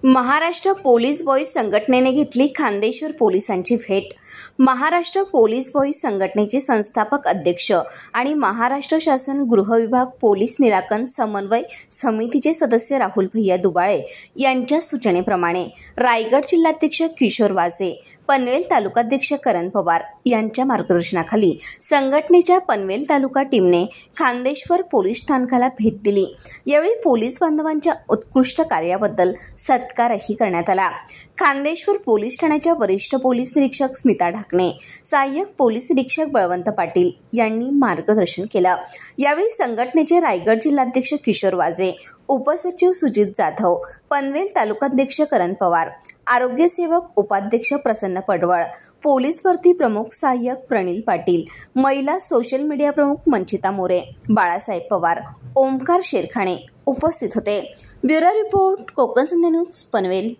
Maharashtra police boys संघटनेने घेतली खान्देश्वर पोलिसांची भेट। महाराष्ट्र पोलीस बॉईज संघटनेचे संस्थापक अध्यक्ष आणि महाराष्ट्र शासन गृह विभाग पोलीस निराकरण समन्वय समितीचे सदस्य राहुल भैया दुबाळे यांच्या सूचनेप्रमाणे रायगड जिल्हाध्यक्ष किशोर वाजे, पनवेल तालुकाध्यक्ष करण पवार यांच्या मार्गदर्शनाखाली संघटनेच्या पनवेल तालुका टीमने खान्देश्वर पोलीस स्थानकाला भेट दिली। यावेळी पोलीस बांधवांच्या उत्कृष्ट कार्याबद्दल सत्कारही करण्यात आला। खान्देश्वर पोलीस ठाण्याच्या वरिष्ठ पोलीस निरीक्षक स्मिता ढाकणे, सहाय्यक पोलीस निरीक्षक बळवंत पाटील यांनी मार्गदर्शन केलं। यावेळी संघटनेचे रायगड जिल्हाध्यक्ष किशोर वाजे, उपसचिव सुजित जाधव, पनवेल तालुकाध्यक्ष करण पवार, आरोग्य सेवक उपाध्यक्ष प्रसन्न पडवळ, पोलीस भरती प्रमुख सहाय्यक प्रणिल पाटील, महिला सोशल मीडिया प्रमुख मंचिता मोरे, बाळासाहेब पवार, ओमकार शेरखाणे उपस्थित होते। ब्युरो रिपोर्ट कोकण संध्या न्यूज पनवेल।